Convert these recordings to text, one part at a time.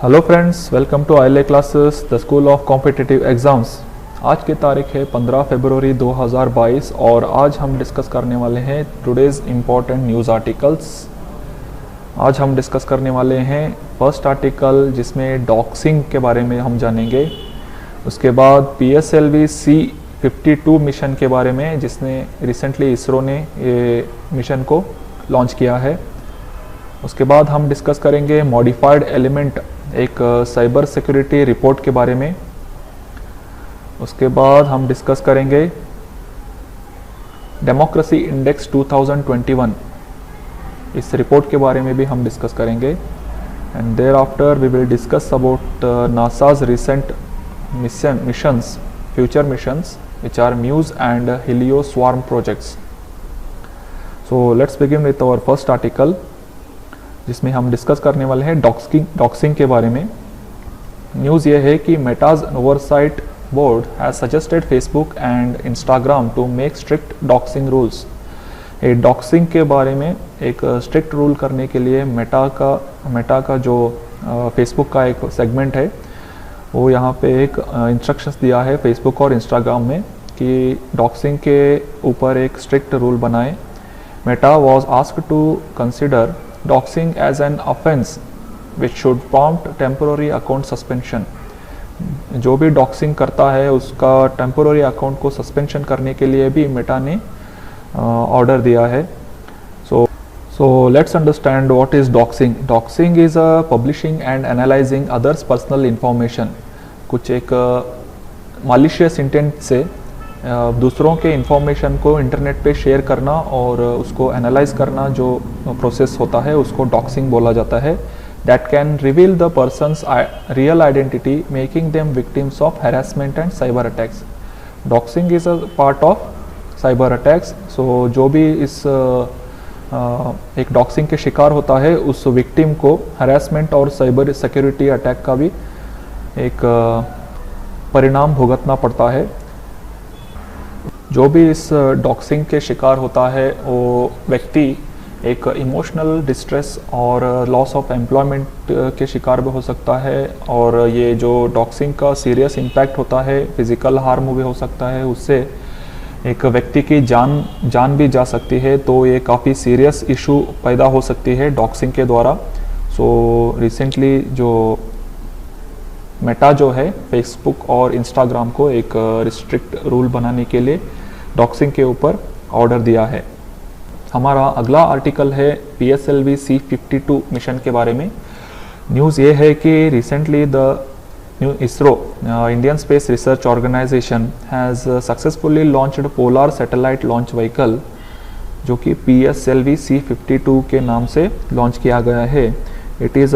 Hello friends, welcome to ILA classes the school of competitive exams. आज की तारीख है 15 फरवरी 2022 और आज हम डिस्कस करने वाले हैं टुडेज़ इम्पॉर्टेंट न्यूज़ आर्टिकल्स। आज हम डिस्कस करने वाले हैं फर्स्ट आर्टिकल जिसमें डॉक्सिंग के बारे में हम जानेंगे। उसके बाद PSLV C-52 मिशन के बारे में जिसने रिसेंटली इसरो ने ये मिशन को लॉन्च किया है। उसके बाद हम डिस्कस करेंगे मॉडिफाइड एलिमेंट, एक साइबर सिक्योरिटी रिपोर्ट के बारे में। उसके बाद हम डिस्कस करेंगे डेमोक्रेसी इंडेक्स 2021, इस रिपोर्ट के बारे में भी हम डिस्कस करेंगे। And thereafter we will discuss about NASA's recent missions, future missions which are Muse and Helio Swarm projects. So let's begin with our first article जिसमें हम डिस्कस करने वाले हैं डॉक्सिंग के बारे में। न्यूज़ ये है कि Meta's oversight board has suggested Facebook and Instagram to make strict doxxing rules. ये डॉक्सिंग के बारे में एक स्ट्रिक्ट रूल करने के लिए मेटा का जो फेसबुक का एक सेगमेंट है वो यहाँ पे एक इंस्ट्रक्शंस दिया है फेसबुक और इंस्टाग्राम में कि डॉक्सिंग के ऊपर एक स्ट्रिक्ट रूल बनाए। Meta was asked to consider doxing as an offence which should prompt temporary account suspension. जो भी डॉक्सिंग करता है उसका टेम्पोररी अकाउंट को सस्पेंशन करने के लिए भी मेटा ने ऑर्डर दिया है। So let's understand what is doxing. Doxing is a publishing and analyzing others' personal information. कुछ एक malicious intent से दूसरों के इंफॉर्मेशन को इंटरनेट पे शेयर करना और उसको एनालाइज करना जो प्रोसेस होता है उसको डॉक्सिंग बोला जाता है। That can reveal the person's real identity, making them victims of harassment and cyber attacks. Doxing is a part of cyber attacks. So जो भी इस एक डॉक्सिंग के शिकार होता है उस विक्टिम को हरासमेंट और साइबर सिक्योरिटी अटैक का भी एक परिणाम भुगतना पड़ता है। जो भी इस डॉक्सिंग के शिकार होता है वो व्यक्ति एक इमोशनल डिस्ट्रेस और लॉस ऑफ एम्प्लॉयमेंट के शिकार भी हो सकता है और ये जो डॉक्सिंग का सीरियस इम्पैक्ट होता है फिजिकल हार्म भी हो सकता है, उससे एक व्यक्ति की जान भी जा सकती है। तो ये काफ़ी सीरियस इशू पैदा हो सकती है डॉक्सिंग के द्वारा। सो रिसेंटली जो मेटा जो है फेसबुक और इंस्टाग्राम को एक रिस्ट्रिक्ट रूल बनाने के लिए डॉक्सिंग के ऊपर ऑर्डर दिया है। हमारा अगला आर्टिकल है PSLV C-52 मिशन के बारे में। न्यूज़ ये है कि recently the ISRO, Indian Space Research Organization, has successfully launched Polar Satellite Launch Vehicle, जो कि PSLV C-52 के नाम से लॉन्च किया गया है। It is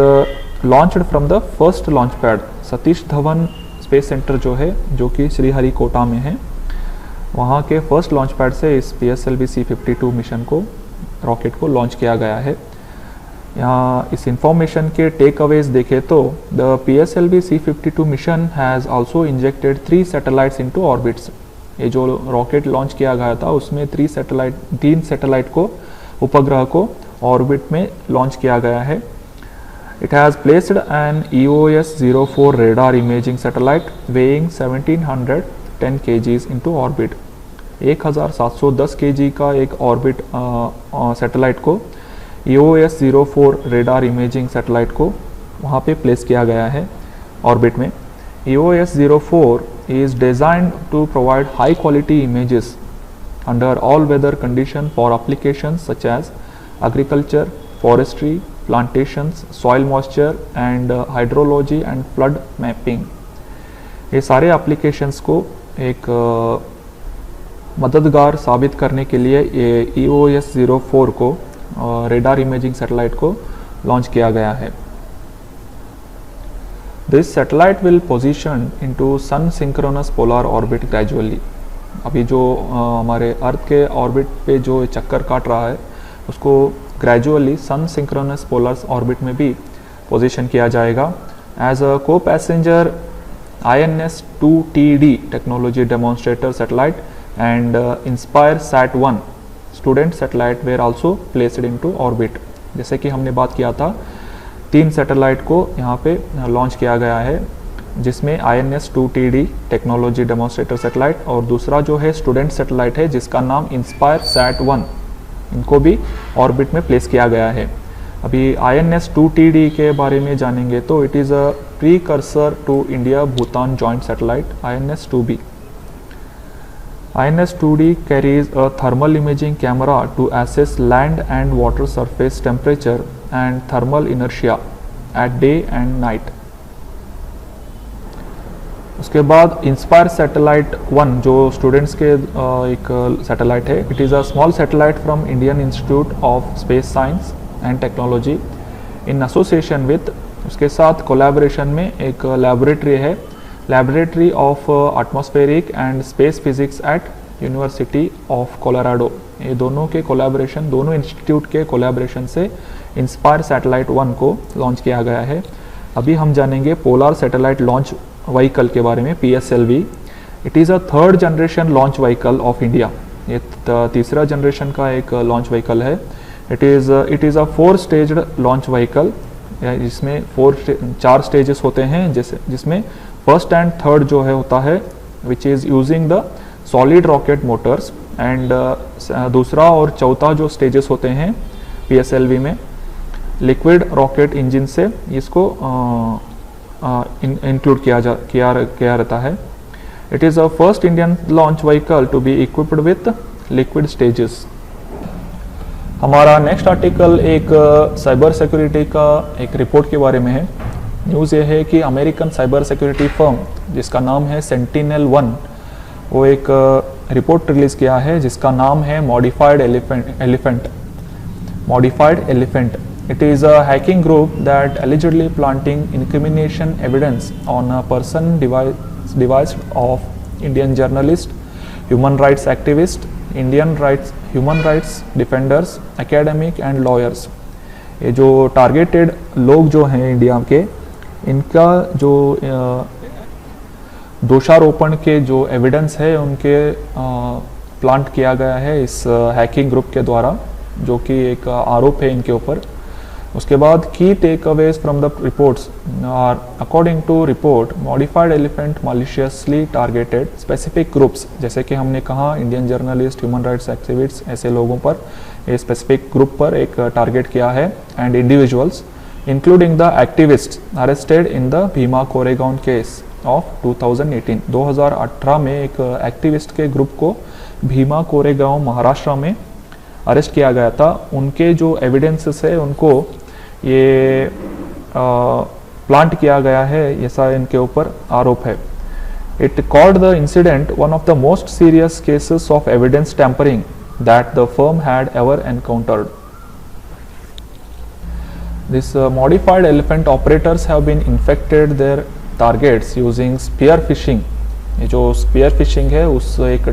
launched from the first launch pad, Satish Dhawan space centre जो है जो कि श्रीहरिकोटा में है, वहाँ के फर्स्ट लॉन्च पैड से इस PSLV C-52 मिशन को रॉकेट को लॉन्च किया गया है। यहाँ इस इंफॉर्मेशन के टेक अवेज देखें तो the PSLV C-52 mission has also injected 3 satellites into orbits. ये जो रॉकेट लॉन्च किया गया था उसमें 3 सैटेलाइट को, उपग्रह को ऑर्बिट में लॉन्च किया गया है। It has placed an EOS-04 radar imaging satellite weighing 1710 kgs into orbit. 1710 kg का एक ऑर्बिट सैटेलाइट को EOS-04 रेडार इमेजिंग सैटेलाइट को वहाँ पे प्लेस किया गया है ऑर्बिट में। EOS-04 is designed to provide high quality images under all weather condition for applications such as agriculture, forestry, plantations, soil moisture and hydrology and flood mapping। ये सारे applications को एक मददगार साबित करने के लिए ये EOS-04 को रेडार इमेजिंग सैटेलाइट को लॉन्च किया गया है। This satellite will position into sun synchronous polar orbit gradually. अभी जो हमारे अर्थ के ऑर्बिट पे जो चक्कर काट रहा है उसको ग्रेजुअली सन सिंक्रोनस पोलर ऑर्बिट में भी पोजीशन किया जाएगा। एज अ को passenger INS-2TD technology demonstrator satellite and inspire SAT-1 student satellite where also placed into orbit. जैसे कि हमने बात किया था 3 सैटेलाइट को यहाँ पे लॉन्च किया गया है, जिसमें INS-2TD टेक्नोलॉजी डेमोन्स्ट्रेटर सैटेलाइट और दूसरा जो है स्टूडेंट सैटेलाइट है जिसका नाम InspireSat-1, इनको भी ऑर्बिट में प्लेस किया गया है। अभी INS-2TD के बारे में जानेंगे तो it is a precursor to India Bhutan joint satellite INS-2B। INS-2D carries a thermal imaging camera to assess land and water surface temperature and thermal inertia at day and night। उसके बाद इंस्पायर सैटेलाइट 1 जो students के एक satellite है, it is a small satellite from Indian Institute of Space Science and Technology in association with, उसके साथ collaboration में एक लैबोरेटरी है, Laboratory of Atmospheric and Space Physics at University of Colorado. ये दोनों के कोलैबोरेशन, दोनों इंस्टीट्यूट के कोलैबोरेशन से इंस्पायर सैटेलाइट 1 को लॉन्च किया गया है। अभी हम जानेंगे पोलर सैटेलाइट लॉन्च व्हीकल के बारे में, PSLV। It is a 3rd generation launch vehicle of India. ये तीसरा जनरेशन का एक लॉन्च व्हीकल है। It is a 4 staged launch vehicle, जिसमें 4 स्टेजेस होते हैं, जिसमें फर्स्ट एंड थर्ड जो है होता है which is using the solid rocket Motors, and दूसरा और चौथा जो स्टेजेस होते हैं PSLV में लिक्विड रॉकेट इंजन से इसको इंक्लूड किया रहता है। It is a first Indian launch vehicle to be equipped with liquid stages. हमारा नेक्स्ट आर्टिकल एक साइबर सिक्योरिटी का एक रिपोर्ट के बारे में है। न्यूज़ ये है कि अमेरिकन साइबर सिक्योरिटी फर्म जिसका नाम है Sentinel-1, वो एक रिपोर्ट रिलीज़ किया है जिसका नाम है modified elephant. It is a hacking group that allegedly planting incrimination evidence on a person devised of Indian journalist, human rights activist, human rights defenders, academic and lawyers। ये जो targeted लोग जो हैं इंडिया के, इनका जो दोषारोपण के जो एविडेंस है उनके प्लांट किया गया है इस हैकिंग ग्रुप के द्वारा, जो कि एक आरोप है इनके ऊपर। उसके बाद key takeaways from the reports are, according to report, modified elephant maliciously targeted specific groups, जैसे कि हमने कहा Indian journalist, human rights activists, ऐसे लोगों पर, ये स्पेसिफिक ग्रुप पर एक टारगेट किया है, and individuals including the activist arrested in the Bhima Koregaon case of 2018। 2018 में एक एक्टिविस्ट के ग्रुप को भीमा कोरेगांव महाराष्ट्र में अरेस्ट किया गया था। उनके जो एविडेंसेस है उनको ये प्लांट किया गया है, ऐसा इनके ऊपर आरोप है। It called the incident one of the most serious cases of evidence tampering that the firm had ever encountered. This modified elephant operators have been infected their targets using spear phishing. ये जो spear fishing है उस एक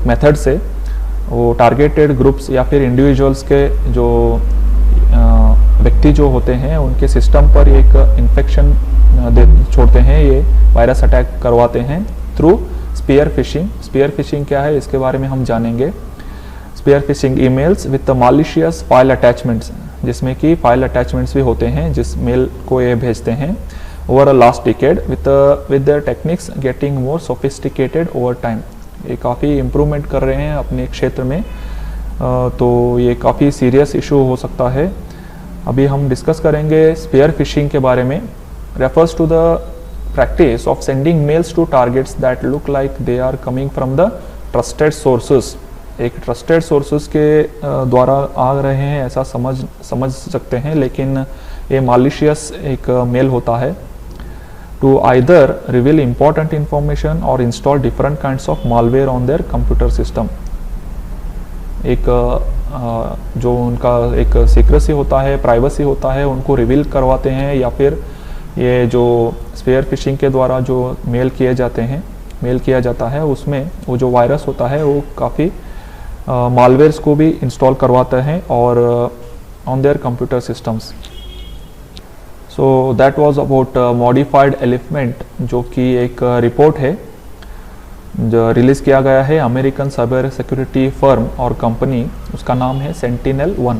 method से वो targeted groups या फिर individuals के जो व्यक्ति जो होते हैं उनके सिस्टम पर एक इन्फेक्शन छोड़ते हैं, ये वायरस अटैक करवाते हैं through spear phishing. Spear phishing क्या है इसके बारे में हम जानेंगे। Spear phishing emails with malicious file attachments, जिसमें कि फाइल अटैचमेंट्स भी होते हैं जिस मेल को ये भेजते हैं, over a last decade with their techniques getting more sophisticated over time. ये काफ़ी इम्प्रूवमेंट कर रहे हैं अपने क्षेत्र में, तो ये काफ़ी सीरियस इशू हो सकता है। अभी हम डिस्कस करेंगे स्पीयर फिशिंग के बारे में। Refers to the practice of sending mails to targets that look like they are coming from the trusted sources. एक ट्रस्टेड सोर्सेस के द्वारा आ रहे हैं ऐसा समझ सकते हैं, लेकिन ये मालिशियस एक मेल होता है। to either reveal important information or install different kinds of malware on their computer system। एक जो उनका एक सीक्रेसी होता है, प्राइवेसी होता है, उनको रिवील करवाते हैं, या फिर ये जो स्पीयर फिशिंग के द्वारा जो मेल किया जाता है उसमें वो जो वायरस होता है वो काफ़ी मालवेयर्स को भी इंस्टॉल करवाते हैं और on their computer systems. So that was about modified elephant, जो कि एक रिपोर्ट है जो रिलीज़ किया गया है अमेरिकन साइबर सिक्योरिटी फर्म और कंपनी, उसका नाम है Sentinel-1।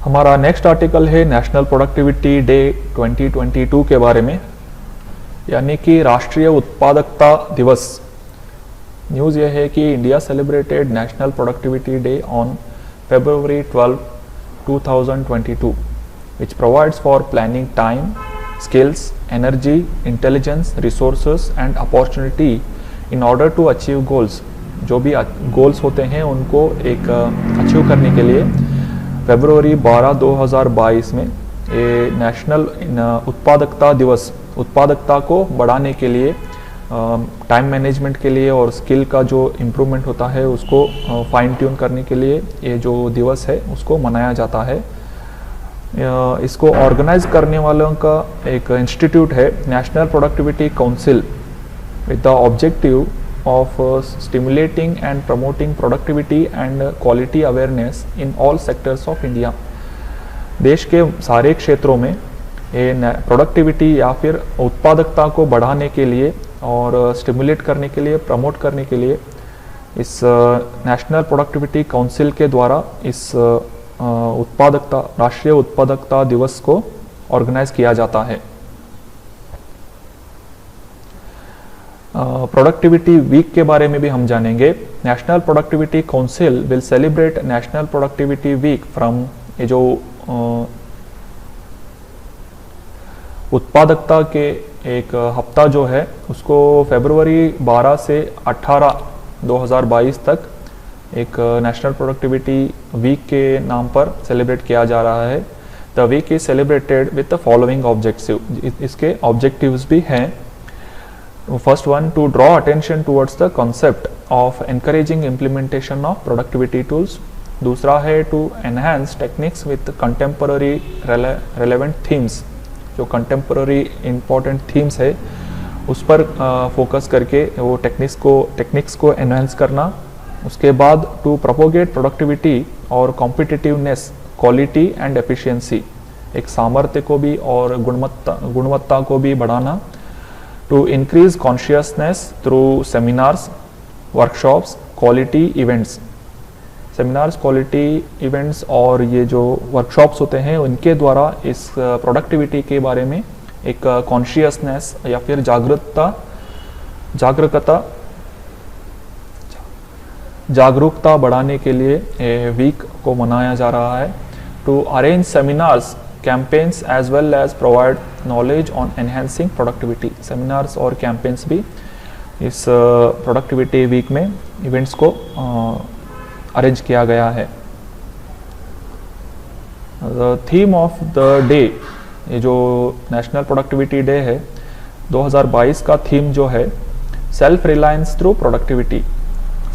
हमारा नेक्स्ट आर्टिकल है नेशनल प्रोडक्टिविटी डे 2022 के बारे में, यानी कि राष्ट्रीय उत्पादकता दिवस। न्यूज़ यह है कि India celebrated national productivity day on February 12, 2022, which provides for planning time, skills, energy, intelligence, resources and opportunity in order to achieve goals। जो भी गोल्स होते हैं उनको एक अचीव करने के लिए फरवरी 12, 2022 में ये नेशनल उत्पादकता दिवस, उत्पादकता को बढ़ाने के लिए, टाइम मैनेजमेंट के लिए और स्किल का जो इम्प्रूवमेंट होता है उसको फाइन ट्यून करने के लिए ये जो दिवस है उसको मनाया जाता है। इसको ऑर्गेनाइज करने वालों का एक इंस्टीट्यूट है national productivity council, with the objective of stimulating and promoting productivity and quality awareness in all sectors of India। देश के सारे क्षेत्रों में ये प्रोडक्टिविटी या फिर उत्पादकता को बढ़ाने के लिए और स्टिमुलेट करने के लिए, प्रमोट करने के लिए इस नेशनल प्रोडक्टिविटी काउंसिल के द्वारा इस उत्पादकता, राष्ट्रीय उत्पादकता दिवस को ऑर्गेनाइज किया जाता है। प्रोडक्टिविटी वीक के बारे में भी हम जानेंगे। National productivity council will celebrate national productivity week from, ये जो उत्पादकता के एक हफ्ता जो है उसको फरवरी 12 से 18, 2022 तक एक नेशनल प्रोडक्टिविटी वीक के नाम पर सेलिब्रेट किया जा रहा है। The week is celebrated with the following objective. इसके ऑब्जेक्टिव्स भी हैं। First one, to draw attention towards the concept of encouraging implementation of productivity tools। दूसरा है to enhance techniques with contemporary relevant themes। जो contemporary important themes है उस पर focus करके वो टेक्निक्स को enhance करना। उसके बाद to propagate productivity और competitiveness, quality and efficiency, एक सामर्थ्य को भी और गुणवत्ता को भी बढ़ाना। To increase consciousness through seminars, workshops, quality events। seminars, quality events और ये जो workshops होते हैं उनके द्वारा इस productivity के बारे में एक consciousness या फिर जागरूकता बढ़ाने के लिए वीक को मनाया जा रहा है। To arrange seminars, campaigns as well as provide knowledge on enhancing productivity। seminars और campaigns भी इस productivity week में events को arrange किया गया है। The theme of the day, ये जो national productivity day है 2022 का थीम जो है self reliance through productivity।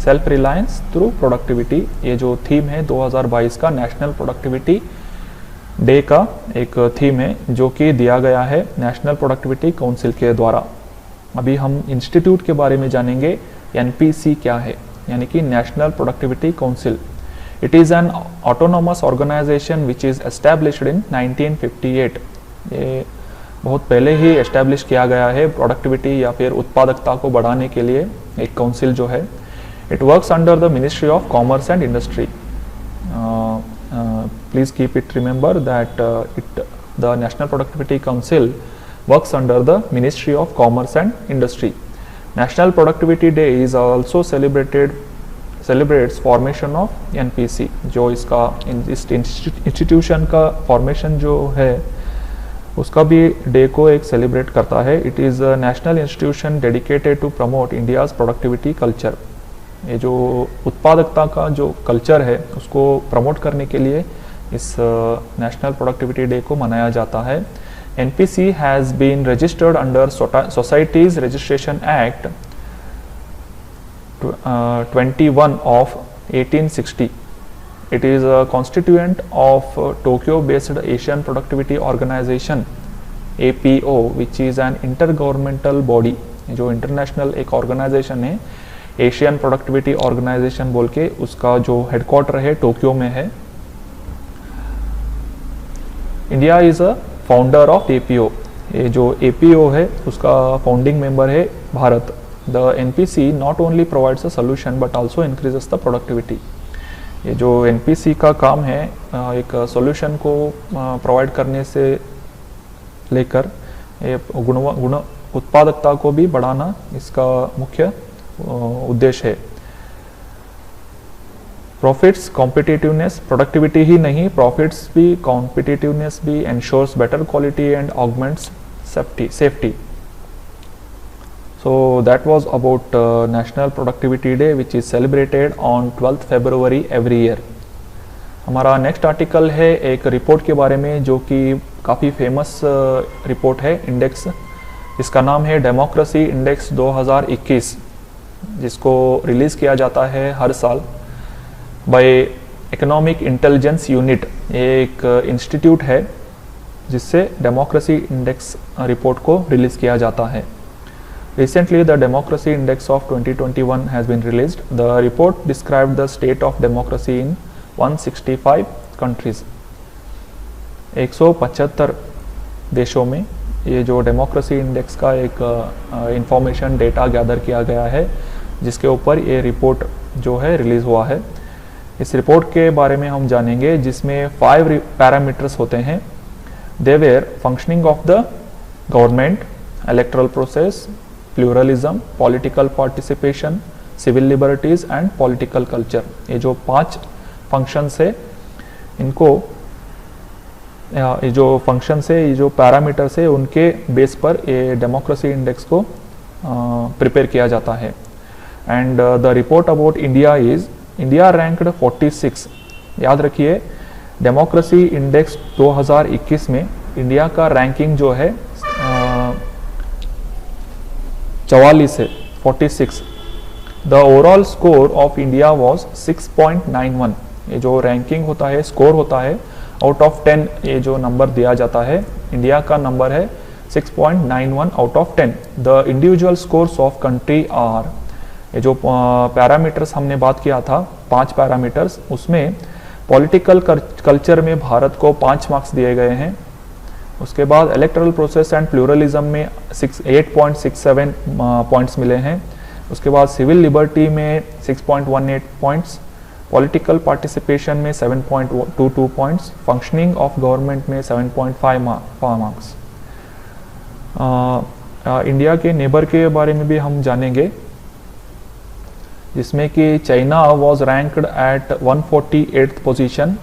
self reliance through productivity ये जो थीम है 2022 का नेशनल प्रोडक्टिविटी डे का एक थीम है जो कि दिया गया है नेशनल प्रोडक्टिविटी काउंसिल के द्वारा। अभी हम इंस्टीट्यूट के बारे में जानेंगे। एनपीसी क्या है, यानी कि national productivity council. It is an autonomous organisation which is established in 1958। ये बहुत पहले ही एस्टैब्लिश किया गया है प्रोडक्टिविटी या फिर उत्पादकता को बढ़ाने के लिए एक काउंसिल जो है। It works under the ministry of commerce and industry. Please keep it remember that the National Productivity Council works under the Ministry of Commerce and Industry। National Productivity Day is also celebrates formation of NPC। जो इसका इस institution का formation जो है उसका भी day को एक सेलिब्रेट करता है। It is a national institution dedicated to promote India's productivity culture. ये जो उत्पादकता का जो कल्चर है उसको प्रमोट करने के लिए इस नेशनल प्रोडक्टिविटी डे को मनाया जाता है। NPC has been registered under Societies Registration Act 21 of 1860। It is a constituent of Tokyo-based Asian Productivity Organization APO, which is an intergovernmental body। जो इंटरनेशनल एक ऑर्गेनाइजेशन है एशियन प्रोडक्टिविटी ऑर्गेनाइजेशन बोल के, उसका जो हेडक्वार्टर है टोक्यो में है। India is a founder of APO. ये जो एपीओ है उसका फाउंडिंग मेंबर है Bharat. The NPC not only provides a solution but also increases the productivity. ये जो एनपीसी का काम है एक सॉल्यूशन को प्रोवाइड करने से लेकर ये गुण उत्पादकता को भी बढ़ाना इसका मुख्य उद्देश्य है। प्रॉफिट्स, कॉम्पिटिटिवनेस, प्रोडक्टिविटी ही नहीं, प्रॉफिट्स भी, कॉम्पिटिटिवनेस भी ensures better quality and augments safety. So that was about National Productivity Day which is celebrated on 12th February every year. हमारा नेक्स्ट आर्टिकल है एक रिपोर्ट के बारे में जो कि काफ़ी फेमस रिपोर्ट है, इंडेक्स, इसका नाम है डेमोक्रेसी इंडेक्स 2021, जिसको रिलीज़ किया जाता है हर साल बाय इकोनॉमिक इंटेलिजेंस यूनिट। एक इंस्टीट्यूट है जिससे डेमोक्रेसी इंडेक्स रिपोर्ट को रिलीज़ किया जाता है। Recently, the Democracy Index of 2021 has been released. The report described the state of democracy in 165 countries. 175 देशों में ये जो डेमोक्रेसी इंडेक्स का एक इंफॉर्मेशन डेटा गैदर किया गया है, जिसके ऊपर ये रिपोर्ट जो है रिलीज़ हुआ है। इस रिपोर्ट के बारे में हम जानेंगे, जिसमें 5 पैरामीटर्स होते हैं। They were functioning of the government, electoral process, pluralism, political participation, civil liberties and political culture. ये जो 5 फंक्शंस है, इनको ये जो फंक्शंस है, ये जो पैरामीटर्स है, उनके बेस पर ये डेमोक्रेसी इंडेक्स को प्रिपेयर किया जाता है। And the report about India is, India ranked 46। याद रखिए, डेमोक्रेसी इंडेक्स 2021 में इंडिया का रैंकिंग जो है 44 है, 46। The overall score of India was 6.91। ये जो रैंकिंग होता है, स्कोर होता है आउट ऑफ 10, ये जो नंबर दिया जाता है, इंडिया का नंबर है 6.91 out of 10। The individual scores of country are, ये जो पैरामीटर्स हमने बात किया था, 5 पैरामीटर्स, उसमें पॉलिटिकल कल्चर में भारत को 5 मार्क्स दिए गए हैं। उसके बाद इलेक्टोरल प्रोसेस एंड प्लूरलिज्म में 8.67 पॉइंट्स मिले हैं। उसके बाद सिविल लिबर्टी में 6.18 पॉइंट्स, पॉलिटिकल पार्टिसिपेशन में 7.22 पॉइंट्स, फंक्शनिंग ऑफ गवर्नमेंट में 7.5 मार्क्स। इंडिया के नेबर के बारे में भी हम जानेंगे, जिसमें कि China was ranked at 148th position.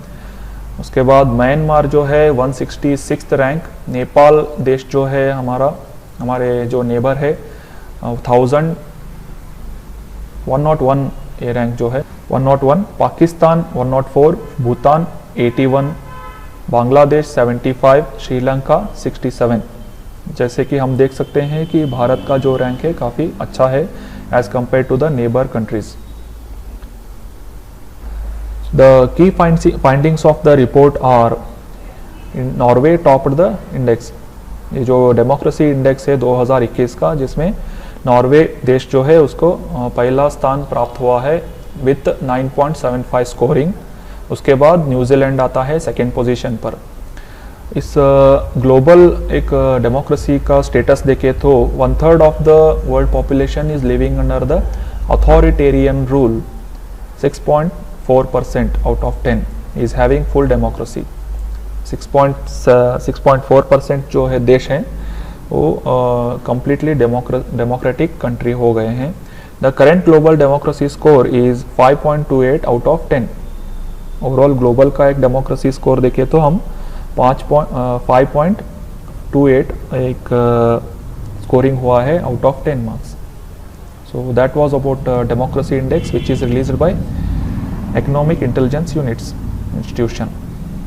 उसके बाद म्यांमार जो है 166th रैंक, नेपाल देश जो है हमारे जो नेबर है 101 ये रैंक जो है 101, पाकिस्तान 104, भूटान 81, बांग्लादेश 75, श्रीलंका 67। जैसे कि हम देख सकते हैं कि भारत का जो रैंक है काफ़ी अच्छा है as compare to the neighbour countries. The key findings of the report are, Norway topped the index। ये जो डेमोक्रेसी इंडेक्स है 2021 का, जिसमें नॉर्वे देश जो है उसको पहला स्थान प्राप्त हुआ है विथ 9.75 स्कोरिंग। उसके बाद न्यूजीलैंड आता है सेकेंड पोजीशन पर। इस ग्लोबल एक डेमोक्रेसी का स्टेटस देखे तो 1/3 of the world population is living under the authoritarian rule, 6.4% out of 10 is having full democracy। 6.4% जो है देश हैं वो completely democratic country हो गए हैं। The current global democracy score is 5.28 out of 10। Overall global का एक डेमोक्रेसी स्कोर देखें तो हम 5.28 एक स्कोरिंग हुआ है out of 10 marks. So that was about democracy index which is released by economic intelligence units institution.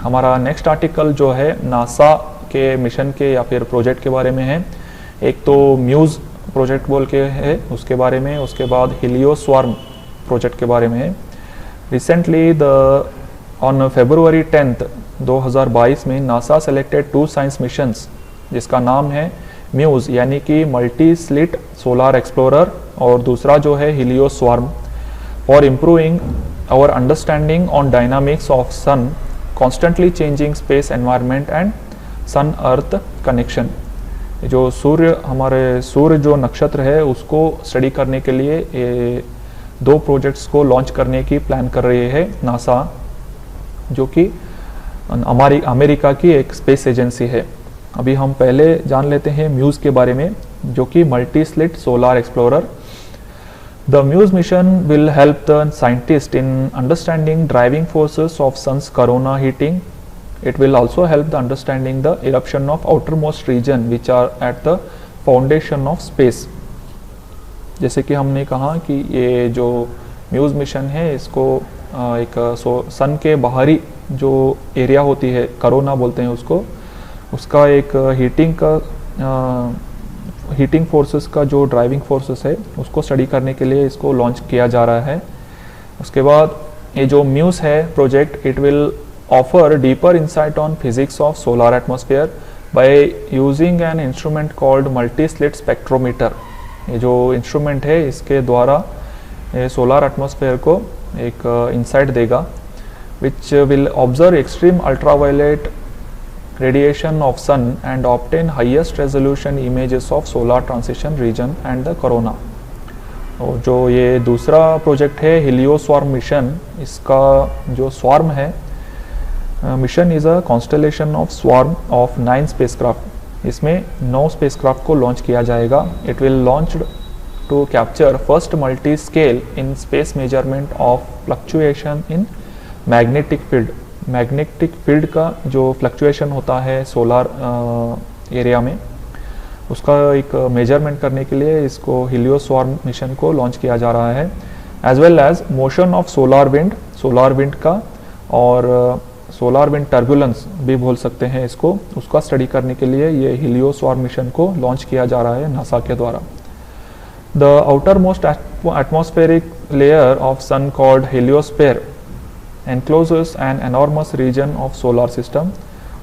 हमारा नेक्स्ट आर्टिकल जो है नासा के मिशन के या फिर प्रोजेक्ट के बारे में है। एक तो म्यूज़ प्रोजेक्ट बोल के है उसके बारे में, उसके बाद हीलियोस्वार्म प्रोजेक्ट के बारे में है। रिसेंटली ऑन February 10th 2022 में नासा सेलेक्टेड 2 साइंस मिशंस, जिसका नाम है म्यूज़ यानी कि मल्टी स्लिट सोलार एक्सप्लोरर, और दूसरा जो है Helioswarm, for improving our understanding on dynamics of sun, constantly changing space environment and sun earth connection। जो सूर्य, हमारे सूर्य जो नक्षत्र है उसको स्टडी करने के लिए ये 2 प्रोजेक्ट्स को लॉन्च करने की प्लान कर रही है नासा, जो कि अमेरिका की एक स्पेस एजेंसी है। अभी हम पहले जान लेते हैं म्यूज़ के बारे में, जो कि multi slit solar explorer. The MUSE mission will help the scientist in understanding driving forces of sun's corona heating. It will also help the understanding the eruption of outermost region which are at the foundation of space. जैसे कि हमने कहा कि ये जो muse mission है इसको एक सन के बाहरी जो एरिया होती है, करोना बोलते हैं उसको, उसका एक हीटिंग फोर्सेस का जो ड्राइविंग फोर्सेस है उसको स्टडी करने के लिए इसको लॉन्च किया जा रहा है। उसके बाद ये जो म्यूज़ है project, it will offer deeper insight on physics of solar atmosphere by using an instrument called multi slit spectrometer. ये जो इंस्ट्रूमेंट है इसके द्वारा सोलर एटमॉस्फेयर को एक इंसाइट देगा, which will observe extreme ultraviolet radiation of sun and obtain highest resolution images of solar transition region and the corona। और जो ये दूसरा प्रोजेक्ट है हीलियोस्वार्म मिशन, इसका जो स्वार्म है mission is a constellation of swarm of 9 spacecraft. इसमें 9 spacecraft को लॉन्च किया जाएगा। It will launched to capture first multi scale in space measurement of fluctuation in magnetic field. Magnetic field का जो फ्लक्चुएशन होता है सोलर एरिया में, उसका एक मेजरमेंट करने के लिए इसको हीलियोस्वार्म मिशन को लॉन्च किया जा रहा है। As well as motion of solar wind का और सोलर विंड टर्बुलेंस भी बोल सकते हैं इसको, उसका स्टडी करने के लिए ये हीलियोस्वार्म मिशन को लॉन्च किया जा रहा है नासा के द्वारा। The outer most atmospheric layer of sun called heliosphere encloses an enormous region of solar system.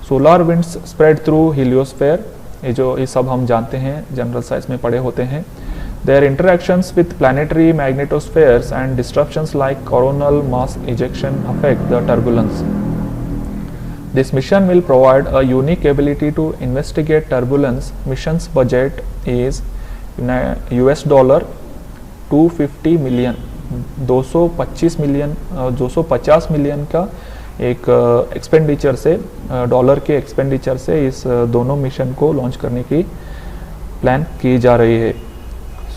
Solar winds spread through heliosphere, ये सब हम जानते हैं, जनरल साइंस में पढ़े होते हैं। Their interactions with planetary magnetospheres and disruptions like coronal mass ejection affect the turbulence. This mission will provide a unique ability to investigate turbulence. Mission's budget is $250 million, 250 million का एक expenditure से, dollar के expenditure से इस दोनों mission को launch करने की प्लान की जा रही है।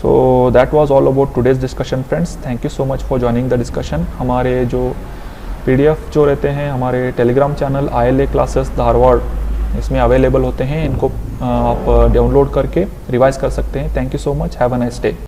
So that was all about today's discussion friends. Thank you so much for joining the discussion. हमारे जो PDF जो रहते हैं हमारे Telegram channel ILA classes Dharwad, इसमें अवेलेबल होते हैं, इनको आप डाउनलोड करके रिवाइज कर सकते हैं। Thank you so much, have a nice day.